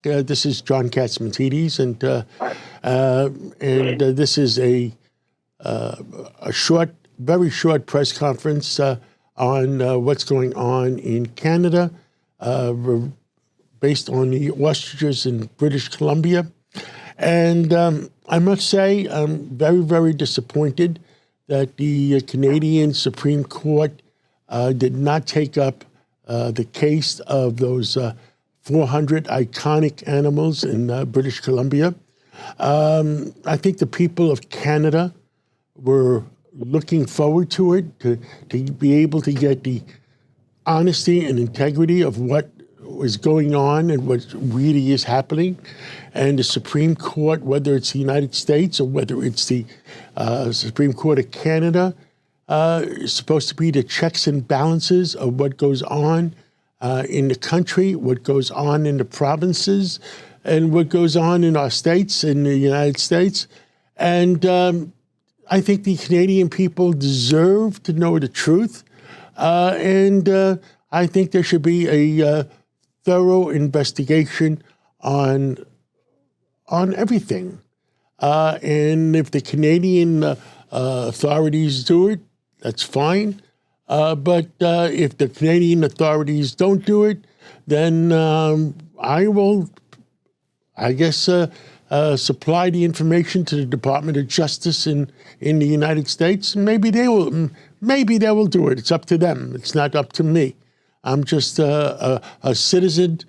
This is John Catsimatidis, and this is a very short press conference on what's going on in Canada, based on the ostriches in British Columbia. And I must say, I'm very, very disappointed that the Canadian Supreme Court did not take up the case of those 400 iconic animals in British Columbia. I think the people of Canada were looking forward to it, to be able to get the honesty and integrity of what was going on and what really is happening. And the Supreme Court, whether it's the United States or whether it's the Supreme Court of Canada, is supposed to be the checks and balances of what goes on in the country, what goes on in the provinces, and what goes on in our states, in the United States. And I think the Canadian people deserve to know the truth. And I think there should be a thorough investigation on everything. And if the Canadian authorities do it, that's fine. But if the Canadian authorities don't do it, then I will, supply the information to the Department of Justice in the United States. And maybe they will do it. It's up to them. It's not up to me. I'm just a citizen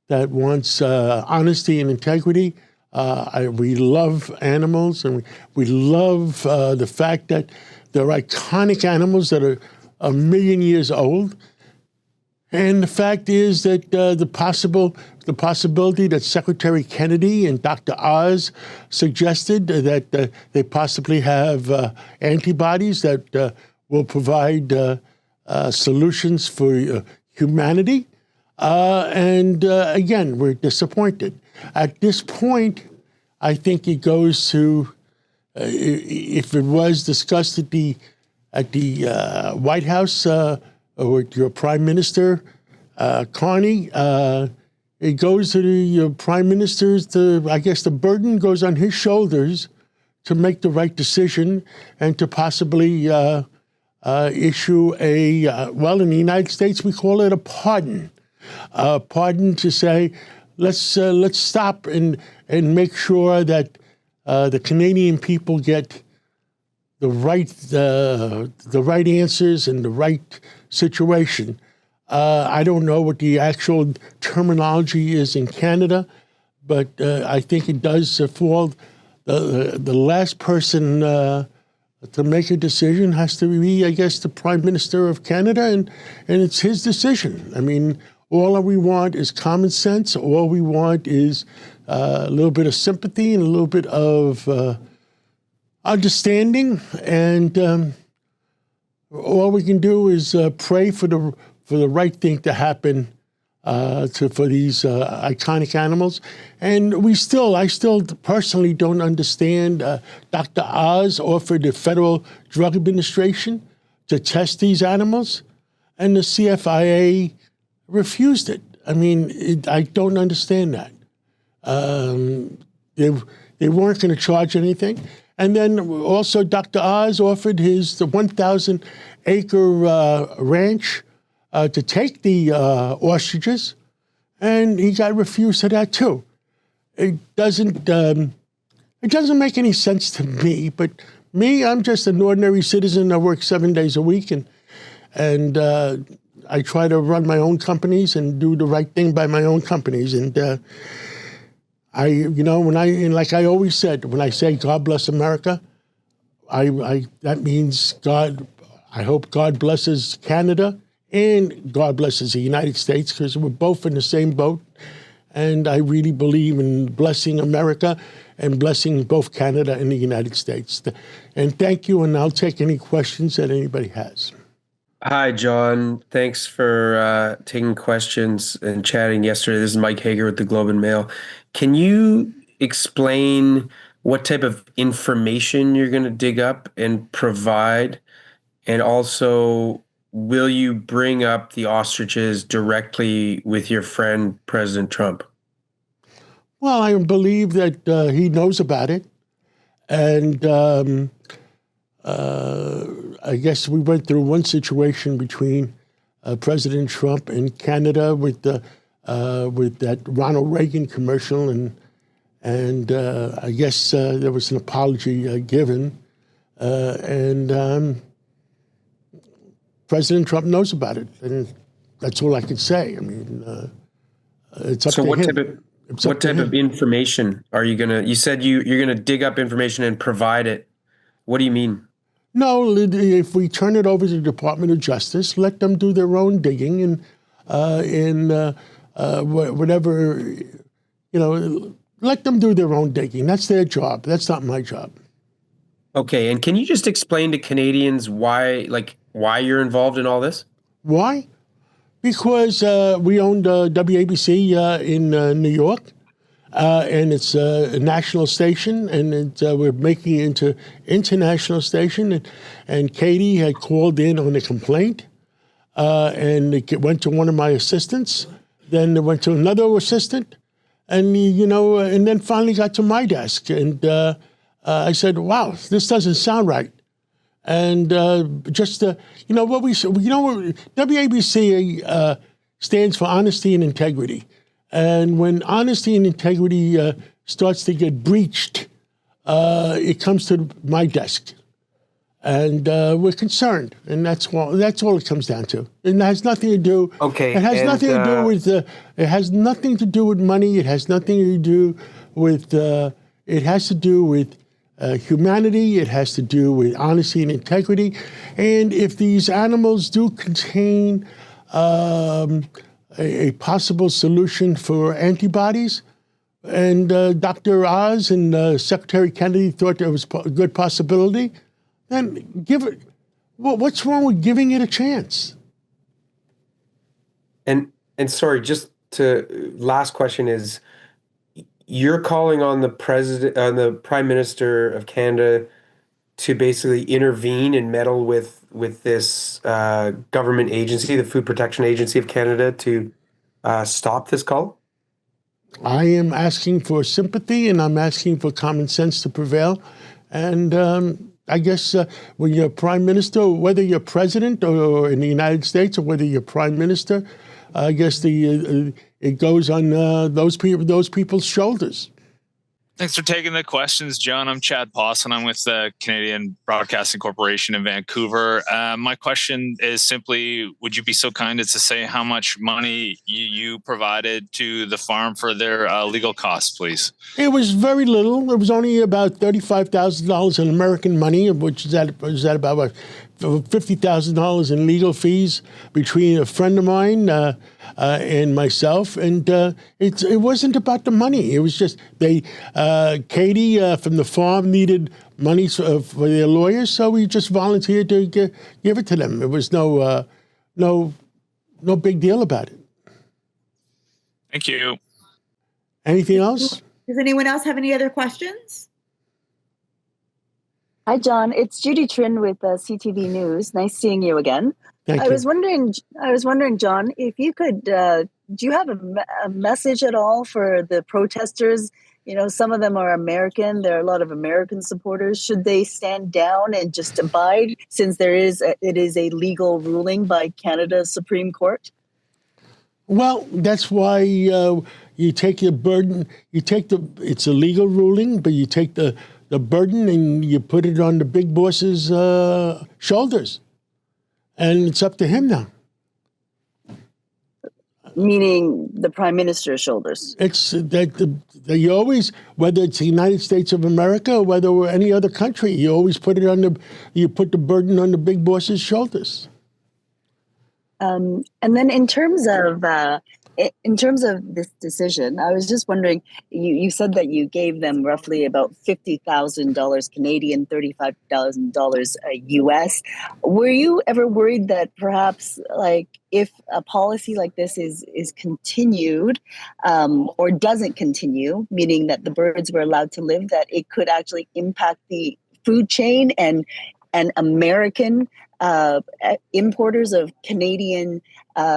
that wants honesty and integrity. We love animals, and we love the fact that they're iconic animals that are 1 million years old. And the fact is that the possibility that Secretary Kennedy and Dr. Oz suggested that they possibly have antibodies that will provide solutions for humanity. And again, we're disappointed. At this point, I think it goes to, if it was discussed at the White House with your Prime Minister, Carney, it goes to the Prime Minister's, the burden goes on his shoulders to make the right decision and to possibly issue in the United States, we call it a pardon. Pardon to say, let's stop and make sure that the Canadian people get the right answers and the right situation. I don't know what the actual terminology is in Canada, but I think it does fall. The last person to make a decision has to be, the Prime Minister of Canada, and it's his decision. I mean, all we want is common sense. All we want is a little bit of sympathy and a little bit of understanding, and all we can do is pray for the right thing to happen for these iconic animals. And I still personally don't understand. Dr. Oz offered the Federal Drug Administration to test these animals, and the CFIA refused it. I mean, I don't understand that. They weren't going to charge anything. And then also Dr. Oz offered the 1,000-acre ranch to take the ostriches, and he got refused to that too. It doesn't make any sense to me. But me, I'm just an ordinary citizen. I work 7 days a week, and I try to run my own companies and do the right thing by my own companies. And like I always said, when I say God bless America, that means God. I hope God blesses Canada and God blesses the United States, because we're both in the same boat. And I really believe in blessing America and blessing both Canada and the United States. And thank you, and I'll take any questions that anybody has. Hi, John. Thanks for taking questions and chatting yesterday. This is Mike Hager with the Globe and Mail. Can you explain what type of information you're going to dig up and provide? And also, will you bring up the ostriches directly with your friend, President Trump? Well, I believe that he knows about it. And I guess we went through one situation between President Trump and Canada with that Ronald Reagan commercial, and I guess there was an apology given, and President Trump knows about it, and that's all I can say. I mean, it's up So to what type him. of It's up what to type of him. information are you gonna? You said you're gonna dig up information and provide it. What do you mean? No, if we turn it over to the Department of Justice, let them do their own digging and whatever, let them do their own digging. That's their job. That's not my job. Okay, and can you just explain to Canadians why you're involved in all this? Why? Because we owned WABC in New York, and it's a national station, and we're making it into international station. And Katie had called in on a complaint, and it went to one of my assistants. Then it went to another assistant, and and then finally got to my desk. And I said, "Wow, this doesn't sound right." And WABC stands for honesty and integrity. And when honesty and integrity starts to get breached, it comes to my desk, and we're concerned, and that's all it comes down to. And it has nothing to do. Okay, It has and nothing to do with. It has nothing to do with money. It has nothing to do with. It has to do with humanity. It has to do with honesty and integrity. And if these animals do contain a possible solution for antibodies, and Dr. Oz and Secretary Kennedy thought there was a good possibility, then give it. Well, what's wrong with giving it a chance? and sorry, just to last question is, you're calling on the Prime Minister of Canada to basically intervene and meddle with this government agency, the Food Protection Agency of Canada, to stop this call? I am asking for sympathy, and I'm asking for common sense to prevail. And I guess when you're prime minister, whether you're president or in the United States, or whether you're prime minister, I guess it goes on those people's shoulders. Thanks for taking the questions, John. I'm Chad Pawson. I'm with the Canadian Broadcasting Corporation in Vancouver. My question is simply, would you be so kind as to say how much money you provided to the farm for their legal costs, please? It was very little. It was only about $35,000 in American money, which is that about what, $50,000 in legal fees between a friend of mine and myself. And it wasn't about the money. It was just Katie from the farm needed money for their lawyers, so we just volunteered to give it to them. It was no big deal about it. Thank you. Anything else? Does anyone else have any other questions? Hi, John. It's Judy Trin with CTV News. Nice seeing you again. Thank you. I was wondering, John, if you could, do you have a message at all for the protesters? Some of them are American. There are a lot of American supporters. Should they stand down and just abide, since it is a legal ruling by Canada's Supreme Court? Well, that's why you take your burden. It's a legal ruling, but you take the burden and you put it on the big boss's shoulders, and it's up to him now. Meaning the Prime Minister's shoulders. It's that you always, whether it's the United States of America or whether we're any other country, you always put the burden on the big boss's shoulders. And then in terms of this decision, I was just wondering, you said that you gave them roughly about $50,000 Canadian, $35,000 US. Were you ever worried that perhaps, like, if a policy like this is continued or doesn't continue, meaning that the birds were allowed to live, that it could actually impact the food chain and American importers of Canadian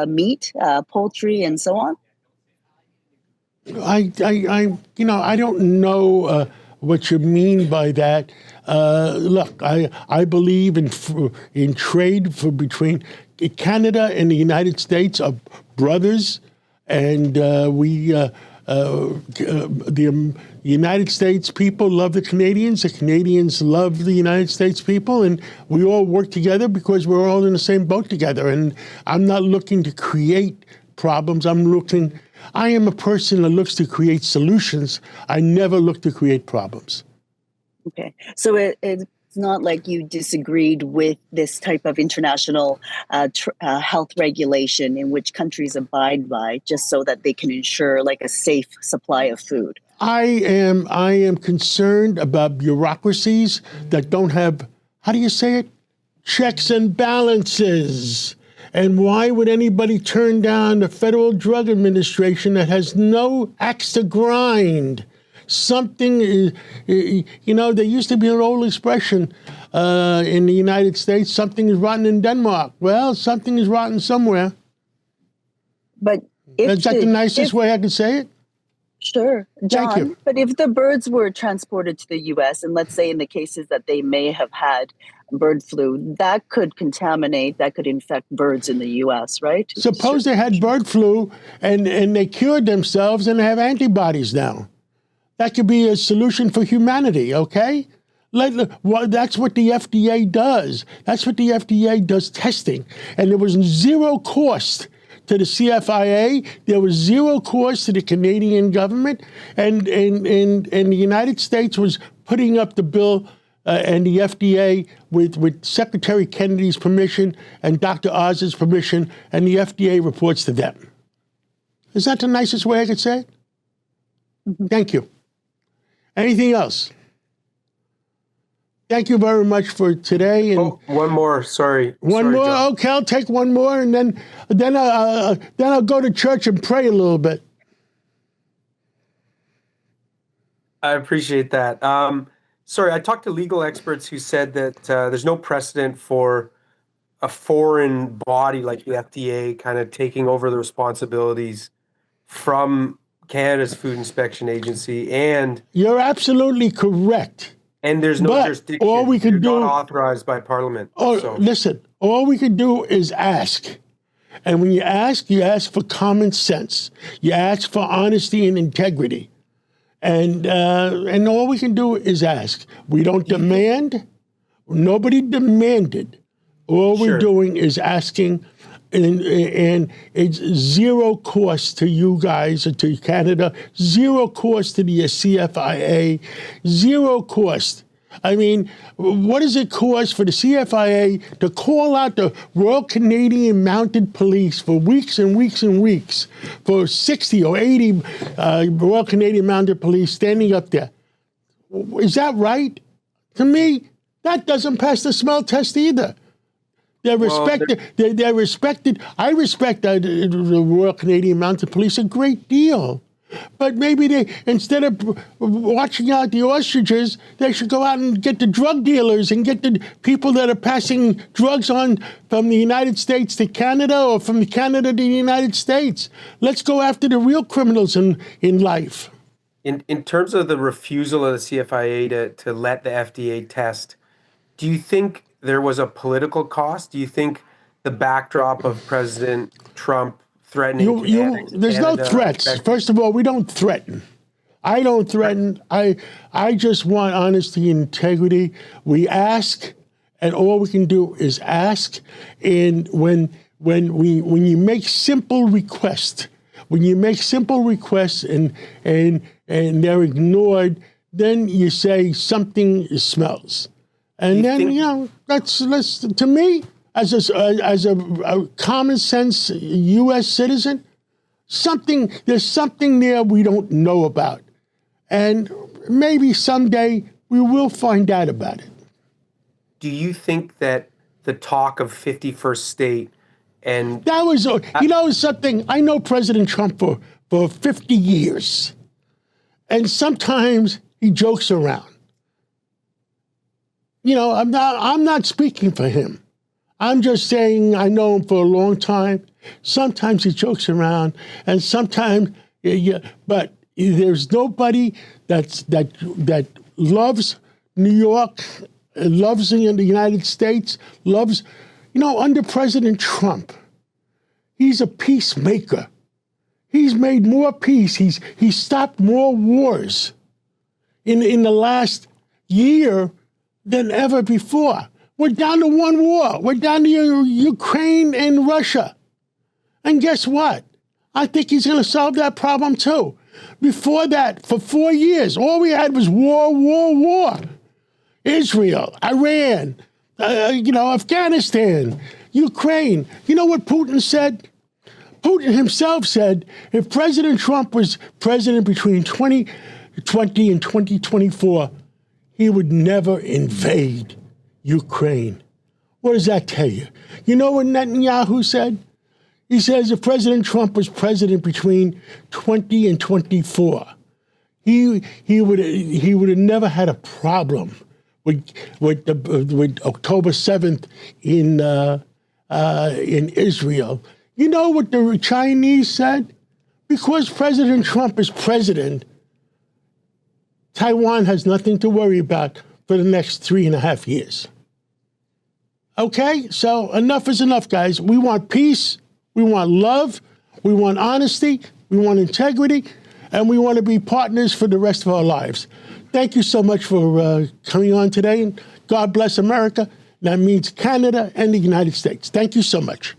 meat, poultry, and so on? I don't know what you mean by that. Look, I believe in trade between Canada and the United States are brothers, and the United States people love the Canadians love the United States people, and we all work together because we're all in the same boat together. And I'm not looking to create problems. I am a person that looks to create solutions. I never look to create problems. Okay. So it's not like you disagreed with this type of international health regulation in which countries abide by just so that they can ensure like a safe supply of food. I am concerned about bureaucracies that don't have, how do you say it? Checks and balances. And why would anybody turn down the Federal Drug Administration that has no axe to grind? Something is, there used to be an old expression in the United States, something is rotten in Denmark. Well, something is rotten somewhere. But is that the nicest way I could say it? Sure, John. Thank you. But if the birds were transported to the U.S., and let's say in the cases that they may have had bird flu, that could infect birds in the U.S., right? Suppose they had bird flu and they cured themselves and they have antibodies now. That could be a solution for humanity, okay? That's what the FDA does. That's what the FDA does testing. And there was zero cost to the CFIA. There was zero cost to the Canadian government. And the United States was putting up the bill and the FDA with Secretary Kennedy's permission and Dr. Oz's permission, and the FDA reports to them. Is that the nicest way I could say it? Mm-hmm. Thank you. Anything else? Thank you very much for today. And one more. Sorry. One more. John. Okay, I'll take one more, and then I'll go to church and pray a little bit. I appreciate that. Sorry, I talked to legal experts who said that there's no precedent for a foreign body like the FDA kind of taking over the responsibilities from Canada's Food Inspection Agency, and you're absolutely correct. And there's no jurisdiction. All we can do, not authorized by Parliament. Listen, all we can do is ask. And when you ask for common sense. You ask for honesty and integrity. And all we can do is ask. We don't demand. Nobody demanded. All we're doing is asking, and it's zero cost to you guys or to Canada, zero cost to the CFIA, zero cost. I mean, what does it cost for the CFIA to call out the Royal Canadian Mounted Police for weeks and weeks and weeks, for 60 or 80 Royal Canadian Mounted Police standing up there? Is that right? To me, that doesn't pass the smell test either. They're respected. They're respected. I respect the Royal Canadian Mounted Police a great deal. But maybe they, instead of watching out the ostriches, they should go out and get the drug dealers and get the people that are passing drugs on from the United States to Canada or from Canada to the United States. Let's go after the real criminals in life. In terms of the refusal of the CFIA to let the FDA test, do you think there was a political cost? Do you think the backdrop of President Trump threatening there's Canada, no threats. First of all, we don't threaten. I don't threaten. I just want honesty and integrity. We ask, and all we can do is ask. And when you make simple requests, and they're ignored, then you say something smells. And then, that's to me, as a common sense U.S. citizen, there's something there we don't know about. And maybe someday we will find out about it. Do you think that the talk of 51st state and... That was, something, I know President Trump for 50 years. And sometimes he jokes around. I'm not speaking for him. I'm just saying I know him for a long time. Sometimes he jokes around, and sometimes, but There's nobody that loves New York, loves in the United States, loves, under President Trump, he's a peacemaker. He's made more peace. He's stopped more wars in the last year than ever before. We're down to one war. We're down to Ukraine and Russia. And guess what? I think he's going to solve that problem too. Before that, for 4 years, all we had was war. Israel, Iran, Afghanistan, Ukraine. You know what Putin said? Putin himself said if President Trump was president between 2020 and 2024, he would never invade Ukraine. What does that tell you? You know what Netanyahu said? He says if President Trump was president between 20 and 24, he would have never had a problem with October 7th in Israel. You know what the Chinese said? Because President Trump is president, Taiwan has nothing to worry about for the next 3.5 years. Okay, so enough is enough, guys. We want peace, we want love, we want honesty, we want integrity, and we want to be partners for the rest of our lives. Thank you so much for coming on today, and God bless America. That means Canada and the United States. Thank you so much.